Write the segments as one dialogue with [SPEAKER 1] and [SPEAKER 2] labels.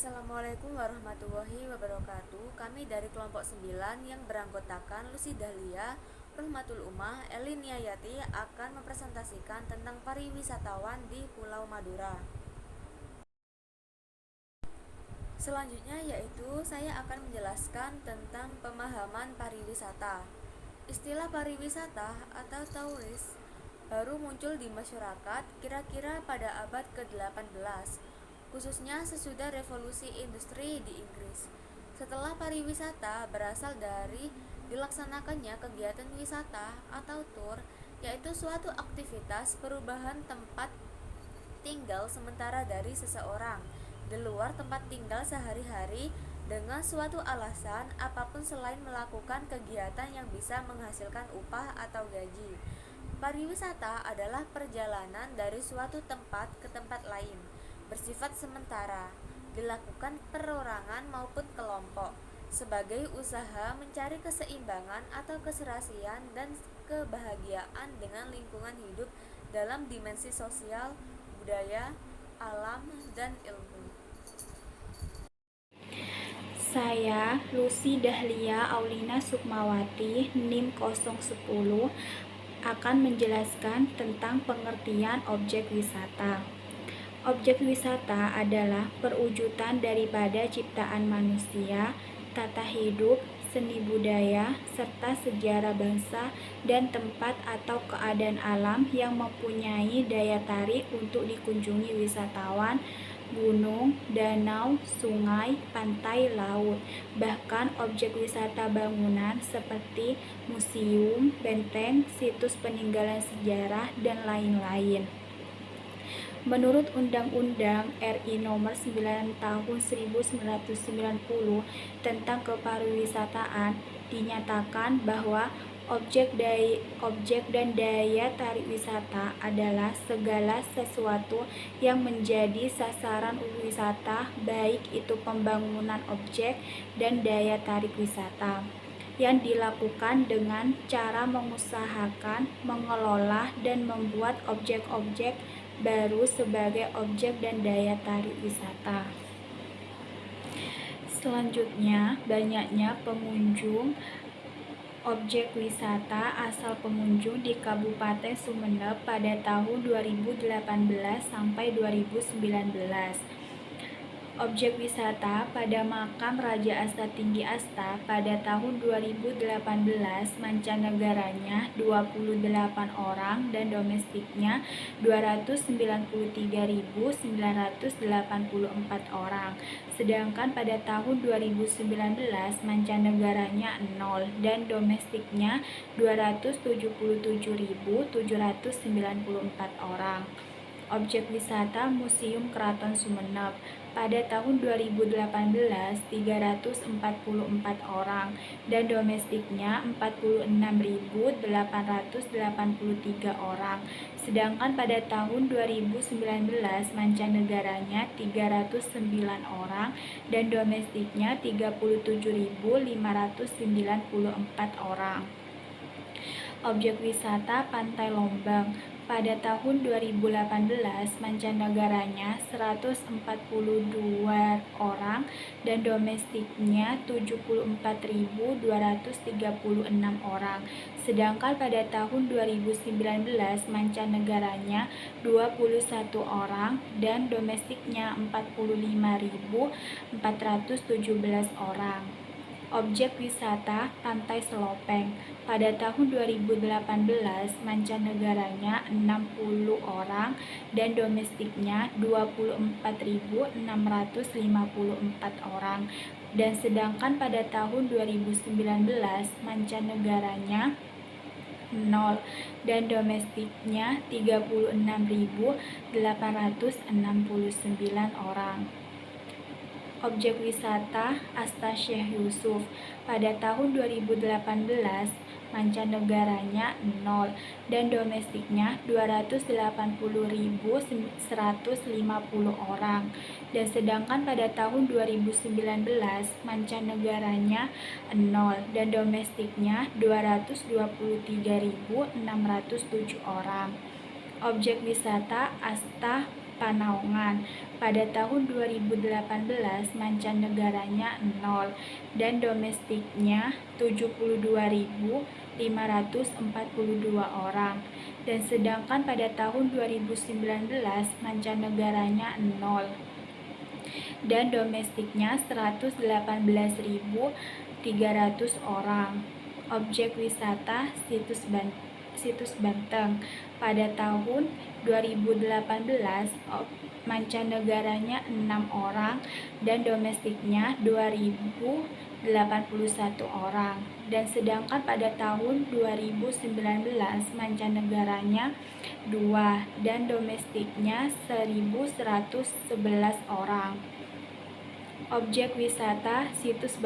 [SPEAKER 1] Assalamualaikum warahmatullahi wabarakatuh. Kami dari kelompok 9 yang beranggotakan Lucy Dahlia, Rohmatul Umah, Elin Niyayati akan mempresentasikan tentang pariwisatawan di Pulau Madura. Selanjutnya yaitu saya akan menjelaskan tentang pemahaman pariwisata. Istilah pariwisata atau touris baru muncul di masyarakat kira-kira pada abad ke-18, khususnya sesudah revolusi industri di Inggris. Setelah pariwisata berasal dari dilaksanakannya kegiatan wisata atau tur, yaitu suatu aktivitas perubahan tempat tinggal sementara dari seseorang di luar tempat tinggal sehari-hari dengan suatu alasan apapun selain melakukan kegiatan yang bisa menghasilkan upah atau gaji. Pariwisata adalah perjalanan dari suatu tempat ke tempat lain, bersifat sementara, dilakukan perorangan maupun kelompok, sebagai usaha mencari keseimbangan atau keserasian dan kebahagiaan dengan lingkungan hidup dalam dimensi sosial, budaya, alam, dan ilmu.
[SPEAKER 2] Saya, Lucy Dahlia Aulina Sukmawati, NIM 010, akan menjelaskan tentang pengertian objek wisata. Objek wisata adalah perwujudan daripada ciptaan manusia, tata hidup, seni budaya, serta sejarah bangsa dan tempat atau keadaan alam yang mempunyai daya tarik untuk dikunjungi wisatawan, gunung, danau, sungai, pantai, laut, bahkan objek wisata bangunan seperti museum, benteng, situs peninggalan sejarah, dan lain-lain. Menurut Undang-Undang RI Nomor 9 Tahun 1990 tentang Kepariwisataan, dinyatakan bahwa objek dan daya tarik wisata adalah segala sesuatu yang menjadi sasaran wisata, baik itu pembangunan objek dan daya tarik wisata, yang dilakukan dengan cara mengusahakan, mengelola, dan membuat objek-objek baru sebagai objek dan daya tarik wisata. Selanjutnya, banyaknya pengunjung objek wisata asal pengunjung di Kabupaten Sumeneb pada tahun 2018 sampai 2019. Objek wisata pada makam Raja Astatinggi Asta pada tahun 2018, mancanegaranya 28 orang dan domestiknya 293.984 orang. Sedangkan pada tahun 2019, mancanegaranya 0 dan domestiknya 277.794 orang. Objek wisata Museum Keraton Sumeneb pada tahun 2018 344 orang dan domestiknya 46.883 orang. Sedangkan pada tahun 2019 mancanegaranya 309 orang dan domestiknya 37.594 orang. Objek wisata Pantai Lombang pada tahun 2018 mancanegaranya 142 orang dan domestiknya 74.236 orang. Sedangkan pada tahun 2019 mancanegaranya 21 orang dan domestiknya 45.417 orang. Objek wisata Pantai Selopeng pada tahun 2018 mancanegaranya 60 orang dan domestiknya 24.654 orang. Dan sedangkan pada tahun 2019 mancanegaranya 0 dan domestiknya 36.869 orang. Objek wisata Asta Syekh Yusuf pada tahun 2018 mancanegaranya 0 dan domestiknya 280.150 orang. Dan sedangkan pada tahun 2019 mancanegaranya 0 dan domestiknya 223.607 orang. Objek wisata Asta Panaungan. Pada tahun 2018 mancanegaranya 0 dan domestiknya 72.542 orang. Dan sedangkan pada tahun 2019 mancanegaranya 0 dan domestiknya 118.300 orang. Objek wisata situs Banteng. Pada tahun 2018 mancanegaranya 6 orang dan domestiknya 2.081 orang. Dan sedangkan pada tahun 2019 mancanegaranya 2 dan domestiknya 1.111 orang. Objek wisata situs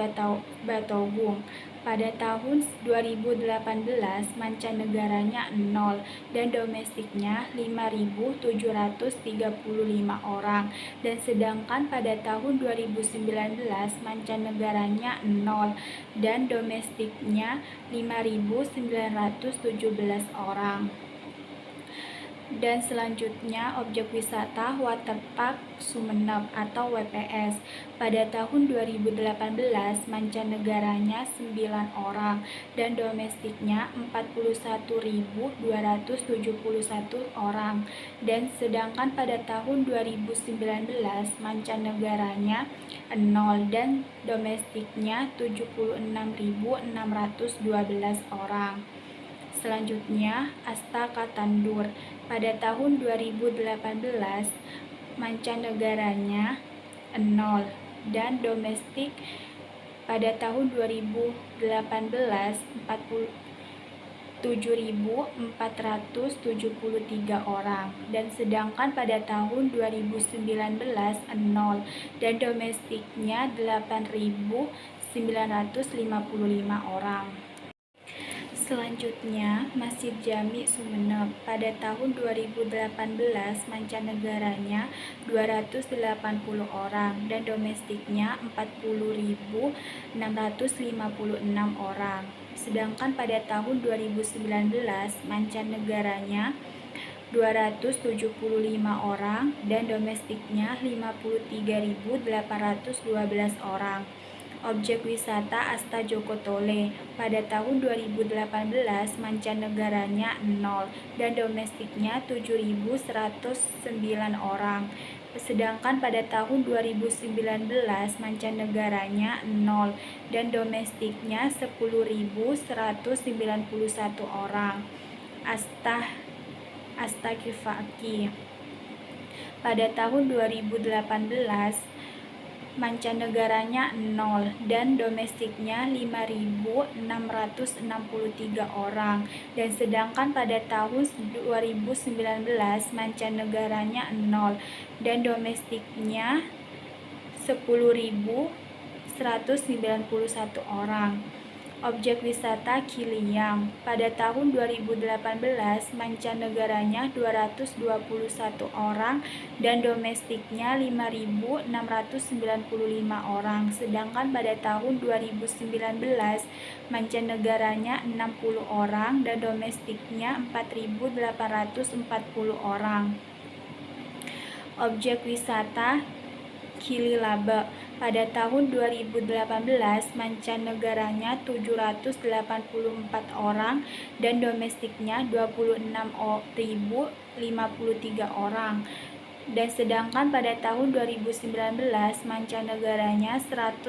[SPEAKER 2] Batogung. Pada tahun 2018 mancanegaranya 0 dan domestiknya 5.735 orang. Dan sedangkan pada tahun 2019 mancanegaranya 0 dan domestiknya 5.917 orang. Dan selanjutnya objek wisata Waterpark Sumenep atau WPS. Pada tahun 2018 mancanegaranya 9 orang dan domestiknya 41.271 orang. Dan sedangkan pada tahun 2019 mancanegaranya 0 dan domestiknya 76.612 orang. Selanjutnya, Asta Katandur. Pada tahun 2018 mancanegaranya 0 dan domestik pada tahun 2018 47.473 orang. Dan sedangkan pada tahun 2019 0 dan domestiknya 8.955 orang. Selanjutnya, Masjid Jami Sumenep. Pada tahun 2018 mancanegaranya 280 orang dan domestiknya 40.656 orang. Sedangkan pada tahun 2019 mancanegaranya 275 orang dan domestiknya 53.812 orang. Objek wisata Asta Joko Tole. Pada tahun 2018 mancanegaranya 0 dan domestiknya 7.109 orang. Sedangkan pada tahun 2019 mancanegaranya 0 dan domestiknya 10.191 orang. Asta Kifaki. Pada tahun 2018 mancanegaranya 0 dan domestiknya 5.663 orang. Dan sedangkan pada tahun 2019 mancanegaranya 0 dan domestiknya 10.191 orang. Objek wisata Kiliang. Pada tahun 2018 mancanegaranya 221 orang dan domestiknya 5.695 orang. Sedangkan pada tahun 2019 mancanegaranya 60 orang dan domestiknya 4.840 orang. Objek wisata Kililaba. Pada tahun 2018 mancanegaranya 784 orang dan domestiknya 26.053 orang. Dan sedangkan pada tahun 2019 mancanegaranya 109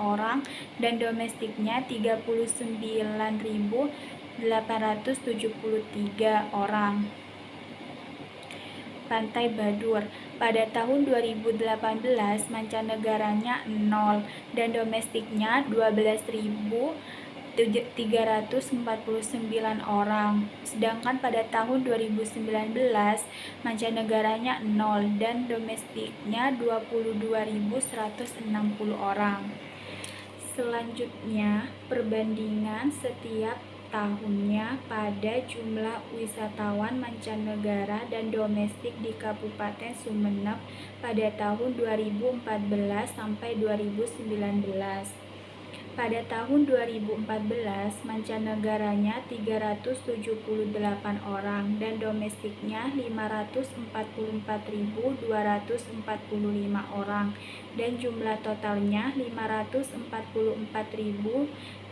[SPEAKER 2] orang dan domestiknya 39.873 orang. Pantai Badur. Pada tahun 2018 mancanegaranya 0 dan domestiknya 12.349 orang. Sedangkan pada tahun 2019 mancanegaranya 0 dan domestiknya 22.160 orang. Selanjutnya, perbandingan setiap tahunnya pada jumlah wisatawan mancanegara dan domestik di Kabupaten Sumenep pada tahun 2014 sampai 2019. Pada tahun 2014, mancanegaranya 378 orang dan domestiknya 544.245 orang dan jumlah totalnya 544.623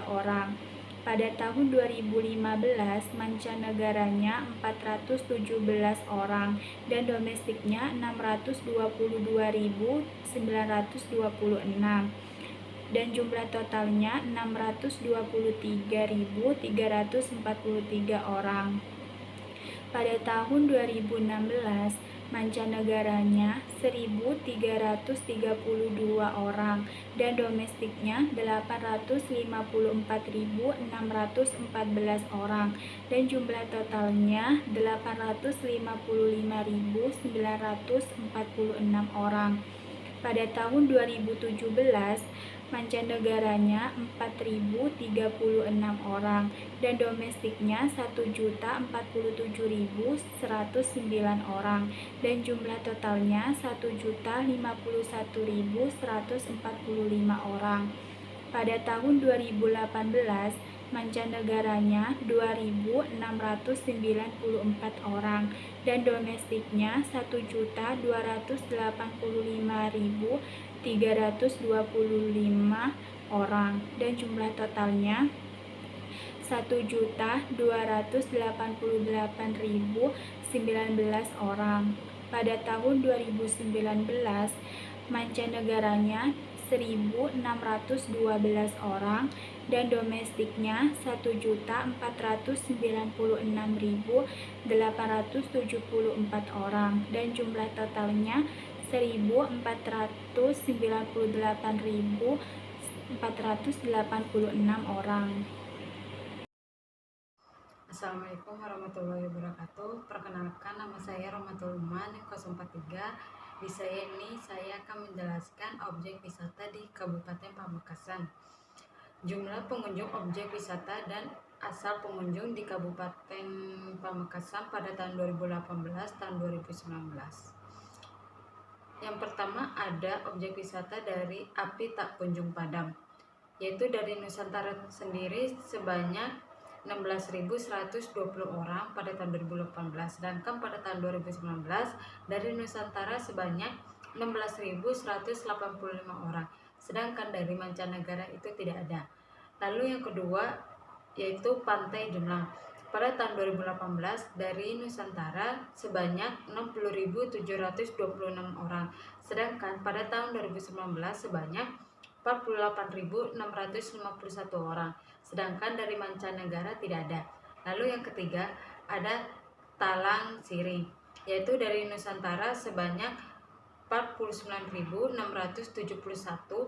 [SPEAKER 2] orang. Pada tahun 2015, mancanegaranya 417 orang dan domestiknya 622.926 dan jumlah totalnya 623.343 orang. Pada tahun 2016, mancanegaranya 1.332 orang dan domestiknya 854.614 orang dan jumlah totalnya 855.946 orang. Pada tahun 2017, mancanegaranya 4.036 orang dan domestiknya 1.047.109 orang dan jumlah totalnya 1.051.145 orang. Pada tahun 2018, mancanegaranya 2.694 orang dan domestiknya 1.285.325 orang dan jumlah totalnya 1.288.019 orang. Pada tahun 2019, mancanegaranya 1.612 orang dan domestiknya 1.496.874 orang dan jumlah totalnya 1.498.486 orang.
[SPEAKER 3] Assalamualaikum warahmatullahi wabarakatuh. Perkenalkan, nama saya Romatul Uman 043. Di saya ini saya akan menjelaskan objek wisata di Kabupaten Pamekasan. Jumlah pengunjung objek wisata dan asal pengunjung di Kabupaten Pamekasan pada tahun 2018 tahun 2019. Yang pertama ada objek wisata dari api tak kunjung padam, yaitu dari Nusantara sendiri sebanyak 16.120 orang pada tahun 2018, sedangkan pada tahun 2019 dari Nusantara sebanyak 16.185 orang, sedangkan dari mancanegara itu tidak ada. Lalu yang kedua yaitu Pantai Jumlang. Pada tahun 2018 dari Nusantara sebanyak 60.726 orang, sedangkan pada tahun 2019 sebanyak 48.651 orang, sedangkan dari mancanegara tidak ada. Lalu yang ketiga ada Talang Siring, yaitu dari Nusantara sebanyak 49.671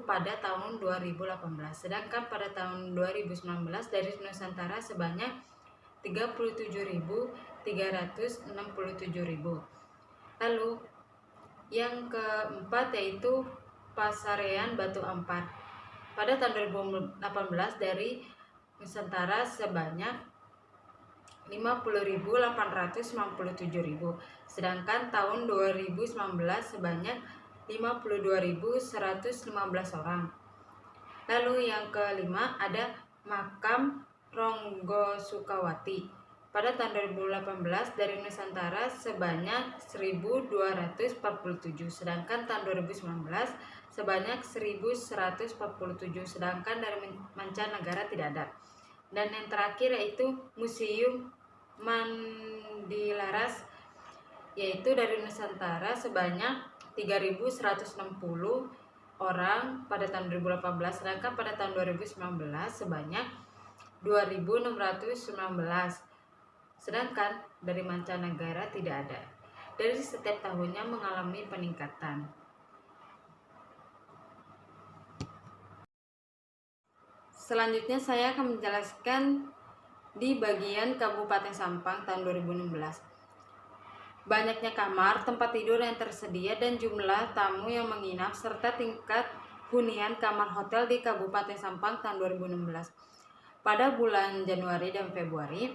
[SPEAKER 3] pada tahun 2018, sedangkan pada tahun 2019 dari Nusantara sebanyak 37.367. Lalu yang keempat yaitu Pasarean Batu Ampar. Pada tahun 2018 dari Nusantara sebanyak 50.897.000, sedangkan tahun 2019 sebanyak 52.115 orang. Lalu yang kelima ada Makam Ronggo Sukawati. Pada tahun 2018 dari Nusantara sebanyak 1.247, sedangkan tahun 2019 sebanyak 1.147, sedangkan dari mancanegara tidak ada. Dan yang terakhir yaitu Museum Mandilaras, yaitu dari Nusantara sebanyak 3.160 orang pada tahun 2018, sedangkan pada tahun 2019 sebanyak 2.619, sedangkan dari mancanegara tidak ada. Dari setiap tahunnya mengalami peningkatan. Selanjutnya saya akan menjelaskan di bagian Kabupaten Sampang tahun 2016. Banyaknya kamar, tempat tidur yang tersedia dan jumlah tamu yang menginap serta tingkat hunian kamar hotel di Kabupaten Sampang tahun 2016. Pada bulan Januari dan Februari,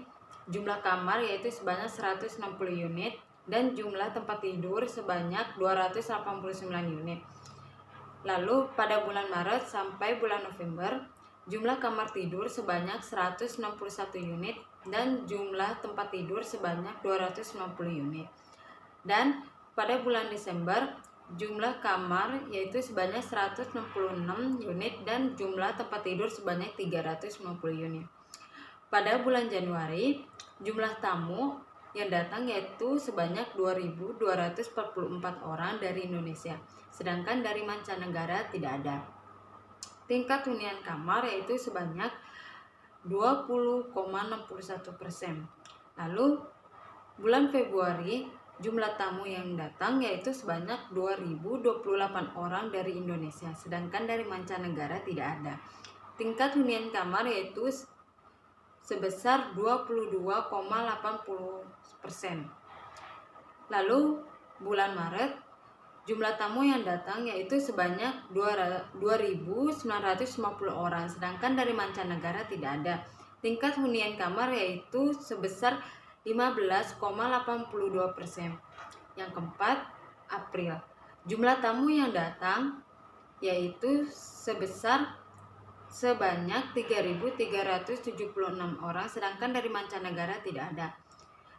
[SPEAKER 3] jumlah kamar yaitu sebanyak 160 unit dan jumlah tempat tidur sebanyak 289 unit. Lalu pada bulan Maret sampai bulan November, jumlah kamar tidur sebanyak 161 unit dan jumlah tempat tidur sebanyak 250 unit. Dan pada bulan Desember, jumlah kamar yaitu sebanyak 166 unit dan jumlah tempat tidur sebanyak 350 unit. Pada bulan Januari, jumlah tamu yang datang yaitu sebanyak 2.244 orang dari Indonesia, sedangkan dari mancanegara tidak ada. Tingkat hunian kamar yaitu sebanyak 20,61%. Lalu bulan Februari, jumlah tamu yang datang yaitu sebanyak 2.028 orang dari Indonesia, sedangkan dari mancanegara tidak ada. Tingkat hunian kamar yaitu sebesar 22,80%. Lalu bulan Maret, jumlah tamu yang datang yaitu sebanyak 2.950 orang, sedangkan dari mancanegara tidak ada. Tingkat hunian kamar yaitu sebesar 15,82%. Yang keempat, April. Jumlah tamu yang datang yaitu sebanyak 3.376 orang, sedangkan dari mancanegara tidak ada.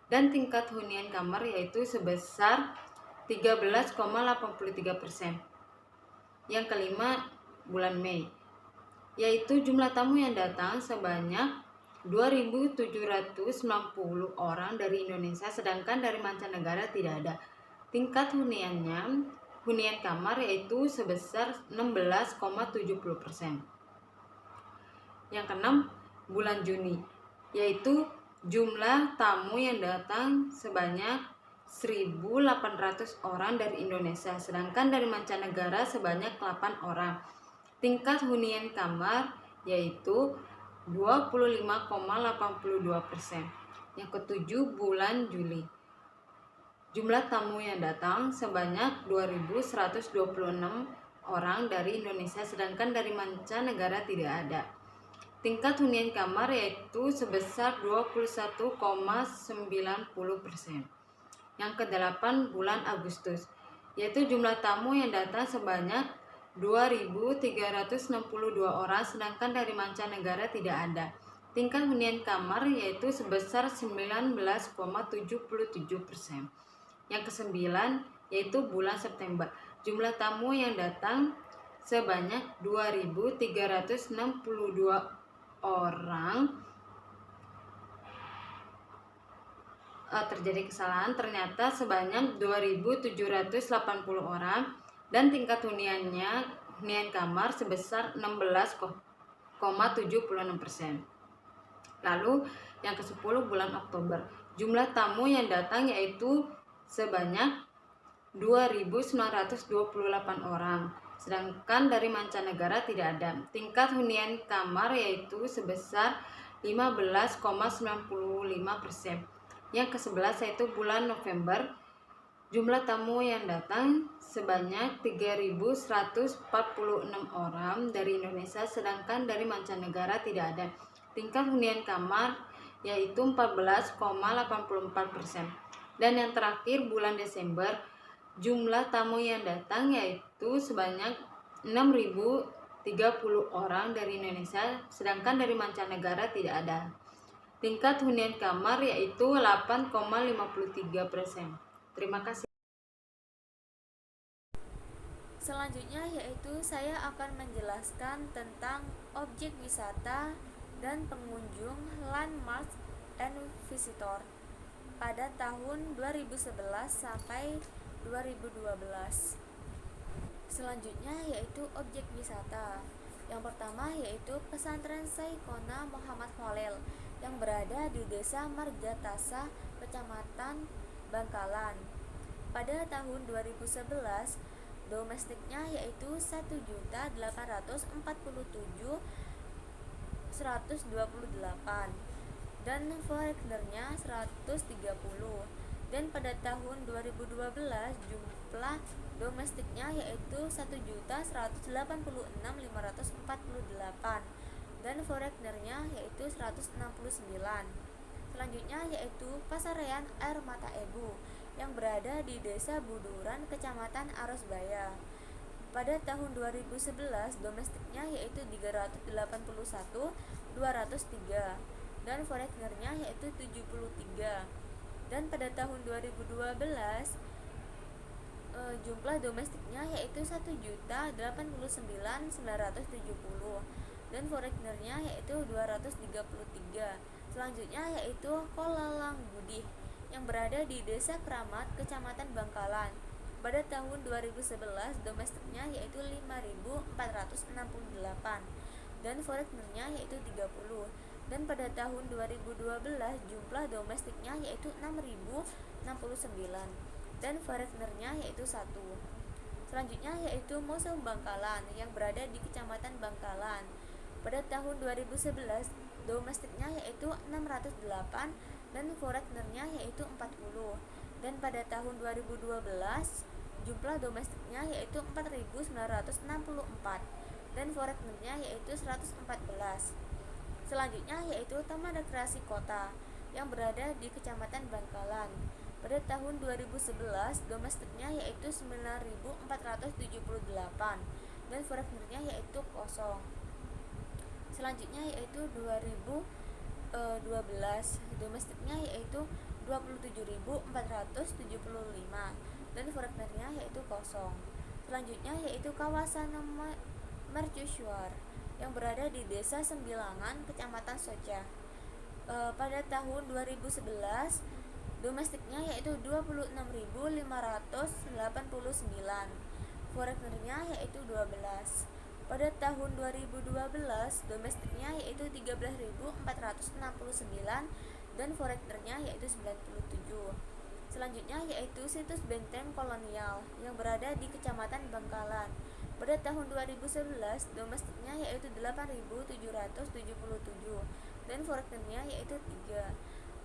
[SPEAKER 3] Dan tingkat hunian kamar yaitu sebesar 13,83%. Yang kelima, bulan Mei, yaitu jumlah tamu yang datang sebanyak 2.790 orang dari Indonesia, sedangkan dari mancanegara tidak ada. Tingkat hunian kamar yaitu sebesar 16,70%. Yang keenam, bulan Juni, yaitu jumlah tamu yang datang sebanyak 1.800 orang dari Indonesia, sedangkan dari mancanegara sebanyak 8 orang. Tingkat hunian kamar yaitu 25,82%. Yang ketujuh, bulan Juli, jumlah tamu yang datang sebanyak 2.126 orang dari Indonesia, sedangkan dari mancanegara tidak ada. Tingkat hunian kamar yaitu sebesar 21,90%. Yang kedelapan, bulan Agustus, yaitu jumlah tamu yang datang sebanyak 2.362 orang, sedangkan dari mancanegara tidak ada. Tingkat hunian kamar yaitu sebesar 19,77%. Yang kesembilan, yaitu bulan September, jumlah tamu yang datang sebanyak 2.362 orang. Terjadi kesalahan, ternyata sebanyak 2.780 orang, dan tingkat hunian kamar sebesar 16,76%. Lalu yang ke-10, bulan Oktober, jumlah tamu yang datang yaitu sebanyak 2.928 orang, sedangkan dari mancanegara tidak ada. Tingkat hunian kamar yaitu sebesar 15,95%. Yang ke-11 yaitu bulan November, jumlah tamu yang datang sebanyak 3.146 orang dari Indonesia, sedangkan dari mancanegara tidak ada. Tingkat hunian kamar yaitu 14,84%. Dan yang terakhir, bulan Desember, jumlah tamu yang datang yaitu sebanyak 6.030 orang dari Indonesia, sedangkan dari mancanegara tidak ada. Tingkat hunian kamar yaitu 8,53%. Terima kasih.
[SPEAKER 1] Selanjutnya yaitu saya akan menjelaskan tentang objek wisata dan pengunjung landmark and visitor pada tahun 2011 sampai 2012. Selanjutnya yaitu objek wisata. Yang pertama yaitu Pesantren Syekhona Muhammad Khalil yang berada di Desa Margatasa, Kecamatan Bangkalan. Pada tahun 2011, domestiknya yaitu 1.847.128 dan foreignernya 130. Dan pada tahun 2012 jumlah domestiknya yaitu 1.186.548 dan foreignernya yaitu 169. Selanjutnya yaitu Pasarean Air Mata Ebu yang berada di Desa Buduran, Kecamatan Arosbaya. Pada tahun 2011 domestiknya yaitu 381.203 dan foreignernya yaitu 73. Dan pada tahun 2012 jumlah domestiknya yaitu 1.089.970 dan foreignernya yaitu 233. Selanjutnya yaitu Kolalangbudih yang berada di Desa Kramat, Kecamatan Bangkalan. Pada tahun 2011 domestiknya yaitu 5.468 dan foreignernya yaitu 30. Dan pada tahun 2012 jumlah domestiknya yaitu 6.069 dan foreignernya yaitu 1. Selanjutnya yaitu Museum Bangkalan yang berada di Kecamatan Bangkalan. Pada tahun 2011 domestiknya yaitu 608 dan foreignernya yaitu 40. Dan pada tahun 2012 jumlah domestiknya yaitu 4.964 dan foreignernya yaitu 114. Selanjutnya yaitu Taman Rekreasi Kota yang berada di Kecamatan Bangkalan. Pada tahun 2011 domestiknya yaitu 9.478 dan foreignernya yaitu 0. Selanjutnya yaitu 2012 domestiknya yaitu 27.475 dan foreignernya yaitu 0. Selanjutnya yaitu kawasan Mercusuar yang berada di Desa Sembilangan, Kecamatan Soca. Pada tahun 2011 domestiknya yaitu 26.589, foreignernya yaitu 12. Pada tahun 2012 domestiknya yaitu 13.469 dan foreignernya yaitu 97. Selanjutnya yaitu situs benteng kolonial yang berada di Kecamatan Bangkalan. Pada tahun 2011 domestiknya yaitu 8.777 dan foreignernya yaitu 3.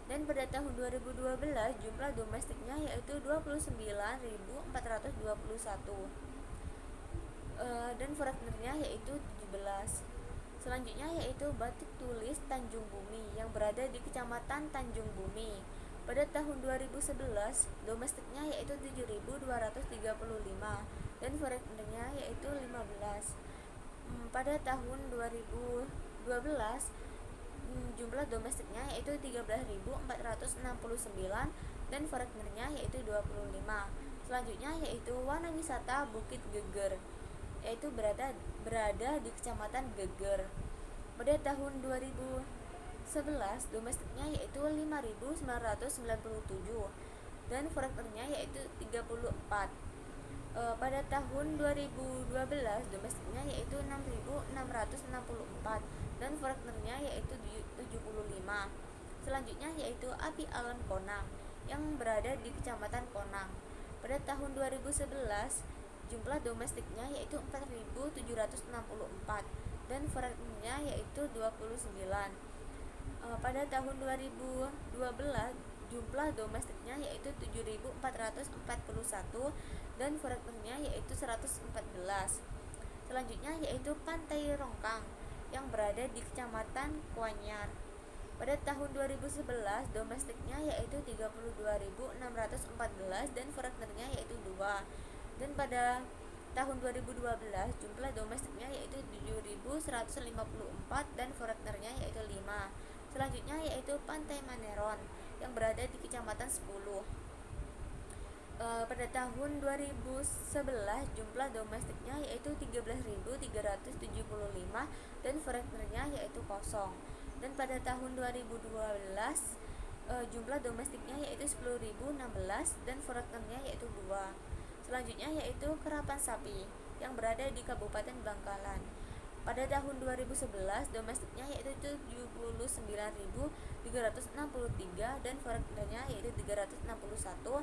[SPEAKER 1] Dan pada tahun 2012 jumlah domestiknya yaitu 29.421 dan foreignernya yaitu 17. Selanjutnya yaitu Batik Tulis Tanjung Bumi yang berada di Kecamatan Tanjung Bumi. Pada tahun 2011 domestiknya yaitu 7.235 dan foreignernya yaitu 15. Pada tahun 2012 jumlah domestiknya yaitu 13.469 dan foreignernya yaitu 25. Selanjutnya yaitu Wana Wisata Bukit Geger yaitu berada di Kecamatan Geger. Pada tahun 2011 domestiknya yaitu 5.997 dan foreignernya yaitu 34. Pada tahun 2012 domestiknya yaitu 6.664 dan foreignernya yaitu 75. Selanjutnya yaitu Api Alam Konang yang berada di Kecamatan Konang. Pada tahun 2011 jumlah domestiknya yaitu 4.764 dan foreignernya yaitu 29. Pada tahun 2012 jumlah domestiknya yaitu 7.441 dan foreignernya yaitu 114. Selanjutnya yaitu Pantai Rongkang yang berada di Kecamatan Kuanyar. Pada tahun 2011 domestiknya yaitu 32.614 dan foreignernya yaitu 2. Dan pada tahun 2012 jumlah domestiknya yaitu 7.154 dan foreignernya yaitu 5. Selanjutnya yaitu Pantai Maneron yang berada di Kecamatan 10. Pada tahun 2011 jumlah domestiknya yaitu 13.375 dan foreignernya yaitu 0. Dan pada tahun 2012 jumlah domestiknya yaitu 10.016 dan foreignernya yaitu 2. Selanjutnya yaitu Kerapan Sapi yang berada di Kabupaten Bangkalan. Pada tahun 2011 domestiknya yaitu 79.363 dan foreignernya yaitu 361.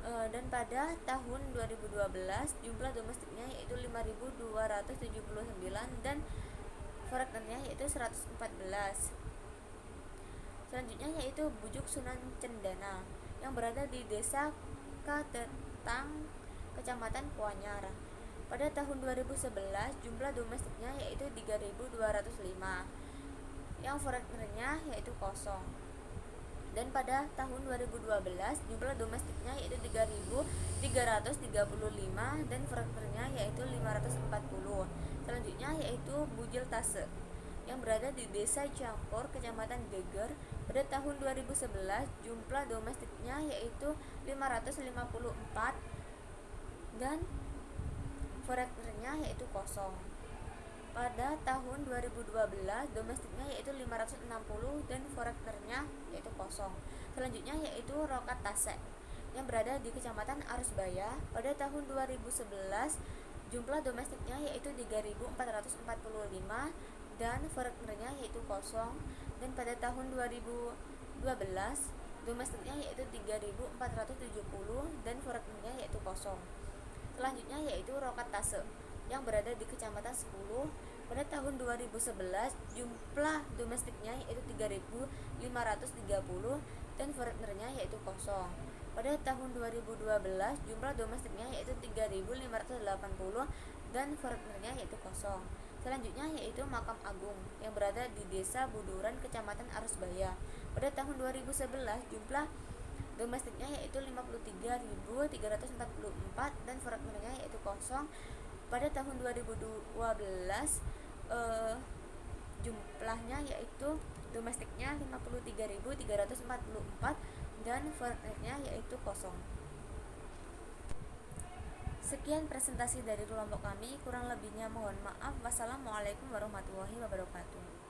[SPEAKER 1] Dan pada tahun 2012 jumlah domestiknya yaitu 5.279 dan foreignernya yaitu 114. Selanjutnya yaitu Bujuk Sunan Cendana yang berada di Desa Katetang, Kecamatan Kuanyar. Pada tahun 2011 jumlah domestiknya yaitu 3.205 yang foreignernya yaitu 0. Dan pada tahun 2012 jumlah domestiknya yaitu 3.335 dan foreksternya yaitu 540. Selanjutnya yaitu Bujil Tase yang berada di Desa Campur, Kecamatan Geger. Pada tahun 2011 jumlah domestiknya yaitu 554 dan foreksternya yaitu kosong. Pada tahun 2012 domestiknya yaitu 560 dan foreksternya yaitu kosong. Selanjutnya yaitu Rokat Tase yang berada di Kecamatan Arusbaya. Pada tahun 2011 jumlah domestiknya yaitu 3.445 dan foreksternya yaitu kosong. Dan pada tahun 2012 domestiknya yaitu 3.470 dan foreksternya yaitu kosong. Selanjutnya yaitu Rokat Tase yang berada di Kecamatan 10. Pada tahun 2011 jumlah domestiknya yaitu 3.530 dan foreksternya yaitu kosong. Pada tahun 2012 jumlah domestiknya yaitu 3.580 dan foreksternya yaitu kosong. Selanjutnya yaitu Makam Agung yang berada di Desa Buduran, Kecamatan Arusbaya. Pada tahun 2011 jumlah domestiknya yaitu 53.344 dan foreksternya yaitu kosong. Pada tahun 2012 jumlahnya yaitu domestiknya 53.344 dan foreksternya yaitu kosong. Sekian presentasi dari kelompok kami, kurang lebihnya mohon maaf. Wassalamualaikum warahmatullahi wabarakatuh.